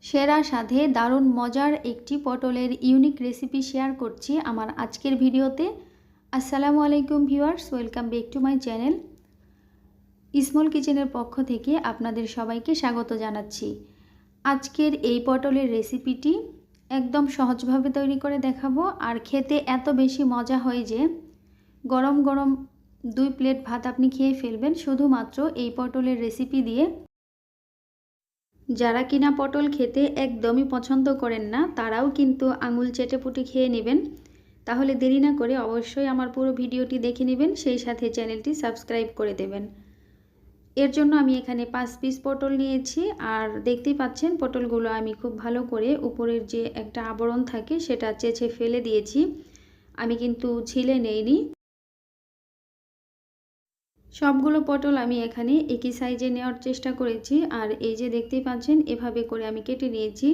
সেরা স্বাদে দারুণ মজার একটি পটলের ইউনিক রেসিপি শেয়ার করছি আমার আজকের ভিডিওতে। আসসালামু আলাইকুম viewers, welcome back to my channel. Small কিচেনের পক্ষ থেকে আপনাদের সবাইকে স্বাগত জানাচ্ছি। আজকের এই পটলের রেসিপিটি একদম সহজভাবে তৈরি করে দেখাবো, আর খেতে এত বেশি মজা হয় যে গরম গরম 2 প্লেট ভাত আপনি খেয়ে ফেলবেন শুধুমাত্র এই পটলের রেসিপি দিয়ে। যারা কিনা পটল খেতে একদমই পছন্দ করেন না তারাও কিন্তু আঙুল চেটেপুটে খেয়ে নেবেন। তাহলে দেরি না করে অবশ্যই আমার পুরো ভিডিওটি দেখে নেবেন, সেই সাথে চ্যানেলটি সাবস্ক্রাইব করে দেবেন। এর জন্য আমি এখানে 5 পিস পটল নিয়েছি, আর দেখতেই পাচ্ছেন পটলগুলো আমি খুব ভালো করে উপরের যে একটা আবরণ থাকে সেটা চেঁচে ফেলে দিয়েছি। আমি কিন্তু ছিলে নেইনি। সবগুলো পটল আমি এখানে একই সাইজে নেওয়ার চেষ্টা করেছি, আর এই যে দেখতেই পাচ্ছেন এভাবে করে আমি কেটে নিয়েছি।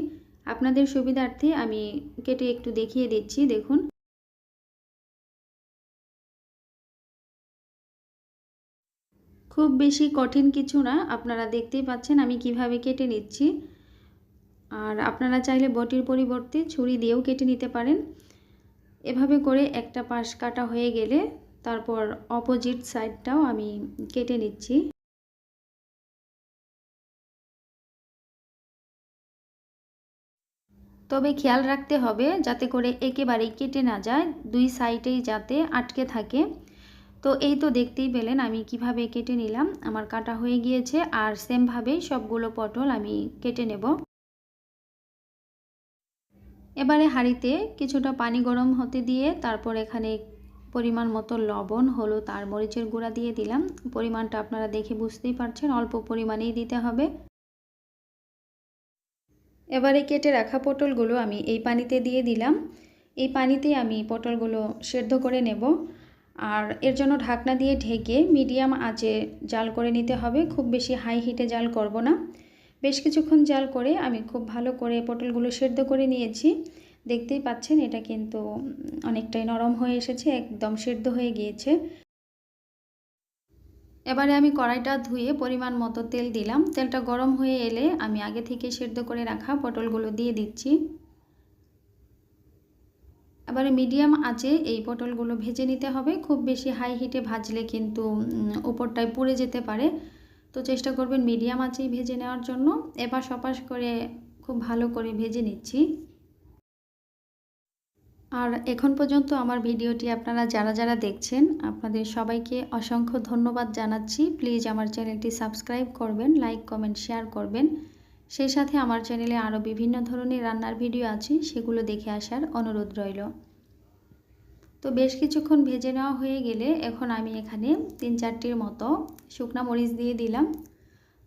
আপনাদের সুবিধার্থে আমি কেটে একটু দেখিয়ে দিচ্ছি, দেখুন। খুব বেশি কঠিন কিছু না, আপনারা দেখতেই পাচ্ছেন আমি কিভাবে কেটে নিচ্ছি। আর আপনারা চাইলে বটির পরিবর্তে ছুরি দিয়েও কেটে নিতে পারেন। এভাবে করে একটা পাশ কাটা হয়ে গেলে তারপর অপোজিট সাইডটাও আমি কেটে নিচ্ছি। তবে খেয়াল রাখতে হবে যাতে করে একেবারেই কেটে না যায়, 2 সাইডেই যাতে আটকে থাকে। তো এই তো দেখতেই পেলেন আমি কিভাবে কেটে নিলাম, আমার কাটা হয়ে গিয়েছে। আর সেমভাবেই সবগুলো পটল আমি কেটে নেব। এবারে হাঁড়িতে কিছুটা পানি গরম হতে দিয়ে তারপর এখানে পরিমাণ মতো লবণ, হলুদ আর মরিচের গুঁড়া দিয়ে দিলাম। পরিমাণটা আপনারা দেখে বুঝতেই পারছেন, অল্প পরিমাণেই দিতে হবে। এবারে কেটে রাখা পটলগুলো আমি এই পানিতে দিয়ে দিলাম। এই পানিতে আমি পটলগুলো সেদ্ধ করে নেব, আর এর জন্য ঢাকনা দিয়ে ঢেকে মিডিয়াম আঁচে জাল করে নিতে হবে। খুব বেশি হাই হিটে জাল করব না। বেশ কিছুক্ষণ জাল করে আমি খুব ভালো করে পটলগুলো সেদ্ধ করে নিয়েছি। দেখতেই পাচ্ছেন এটা কিন্তু অনেকটাই নরম হয়ে এসেছে, একদম সেদ্ধ হয়ে গিয়েছে। এবারে আমি কড়াইটা ধুয়ে পরিমাণ মতো তেল দিলাম। তেলটা গরম হয়ে এলে আমি আগে থেকে সেদ্ধ করে রাখা পটলগুলো দিয়ে দিচ্ছি। এবারে মিডিয়াম আঁচে এই পটলগুলো ভেজে নিতে হবে। খুব বেশি হাই হিটে ভাজলে কিন্তু উপরটায় পুড়ে যেতে পারে। তো চেষ্টা করবেন মিডিয়াম আঁচেই ভেজে নেওয়ার জন্য। এপাশ ওপাশ করে খুব ভালো করে ভেজে নিচ্ছি। আর এখন পর্যন্ত আমার ভিডিওটি আপনারা যারা দেখছেন আপনাদের সবাইকে অসংখ্য ধন্যবাদ জানাচ্ছি। প্লিজ আমার চ্যানেলটি সাবস্ক্রাইব করবেন, লাইক কমেন্ট শেয়ার করবেন। সেই সাথে আমার চ্যানেলে আরও বিভিন্ন ধরনের রান্নার ভিডিও আছে, সেগুলো দেখে আসার অনুরোধ রইল। তো বেশ কিছুক্ষণ ভেজে নেওয়া হয়ে গেলে এখন আমি এখানে 3-4টির মতো শুকনা মরিচ দিয়ে দিলাম।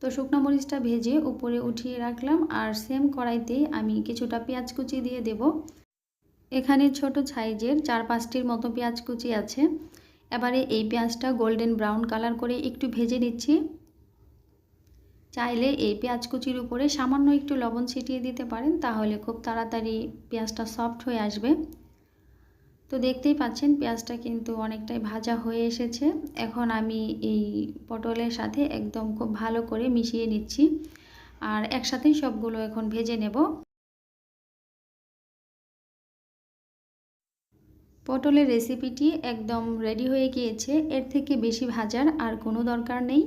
তো শুকনা মরিচটা ভেজে উপরে উঠিয়ে রাখলাম, আর সেম কড়াইতেই আমি কিছুটা পেঁয়াজ কুচি দিয়ে দেব। এখানে ছোট সাইজের 4-5টির মতো পেঁয়াজ কুচি আছে। এবারে এই পেঁয়াজটা গোল্ডেন ব্রাউন কালার করে একটু ভেজে নিচ্ছি। চাইলে এই পেঁয়াজ কুচির উপরে সামান্য একটু লবণ ছিটিয়ে দিতে পারেন, তাহলে খুব তাড়াতাড়ি পেঁয়াজটা সফট হয়ে আসবে। তো দেখতেই পাচ্ছেন পেঁয়াজটা কিন্তু অনেকটাই ভাজা হয়ে এসেছে। এখন আমি এই পটলের সাথে একদম খুব ভালো করে মিশিয়ে নিচ্ছি, আর একসাথেই সবগুলো এখন ভেজে নেব। পটলের রেসিপিটি একদম রেডি হয়ে গিয়েছে, এর থেকে বেশি ভাজার আর কোনো দরকার নেই।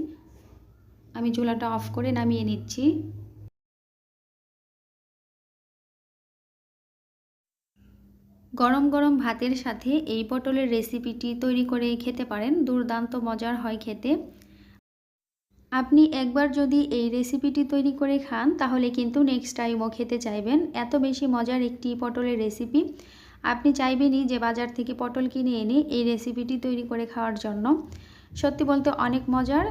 আমি চুলাটা অফ করে নামিয়ে নিচ্ছি। গরম গরম ভাতের সাথে এই পটলের রেসিপিটি তৈরি করে খেতে পারেন, দুর্দান্ত মজার হয় খেতে। আপনি একবার যদি এই রেসিপিটি তৈরি করে খান তাহলে কিন্তু নেক্সট টাইমও খেতে চাইবেন। এত বেশি মজার একটি পটলের রেসিপি, আপনি চাইবেনই যে বাজার থেকে পটল কিনে এনে এই রেসিপিটি তৈরি করে খাওয়ার জন্য। সত্যি বলতে অনেক মজার,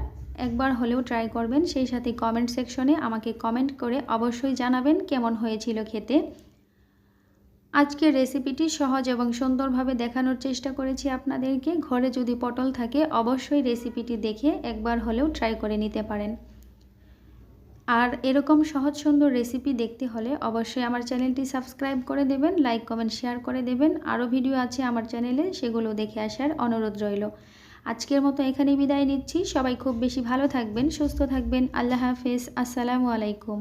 একবার হলেও ট্রাই করবেন। সেই সাথে কমেন্ট সেকশনে আমাকে কমেন্ট করে অবশ্যই জানাবেন কেমন হয়েছিল খেতে। আজকের রেসিপিটি সহজ এবং সুন্দরভাবে দেখানোর চেষ্টা করেছি আপনাদেরকে। ঘরে যদি পটল থাকে অবশ্যই রেসিপিটি দেখে একবার হলেও ট্রাই করে নিতে পারেন। আর এরকম সহজ সুন্দর রেসিপি দেখতে হলে অবশ্যই আমার চ্যানেলটি সাবস্ক্রাইব করে দেবেন, লাইক কমেন্ট শেয়ার করে দেবেন। আরও ভিডিও আছে আমার চ্যানেলে, সেগুলো দেখে আসার অনুরোধ রইল। আজকের মতো এখানেই বিদায় নিচ্ছি। সবাই খুব বেশি ভালো থাকবেন, সুস্থ থাকবেন। আল্লাহ হাফেজ। আসসালামু আলাইকুম।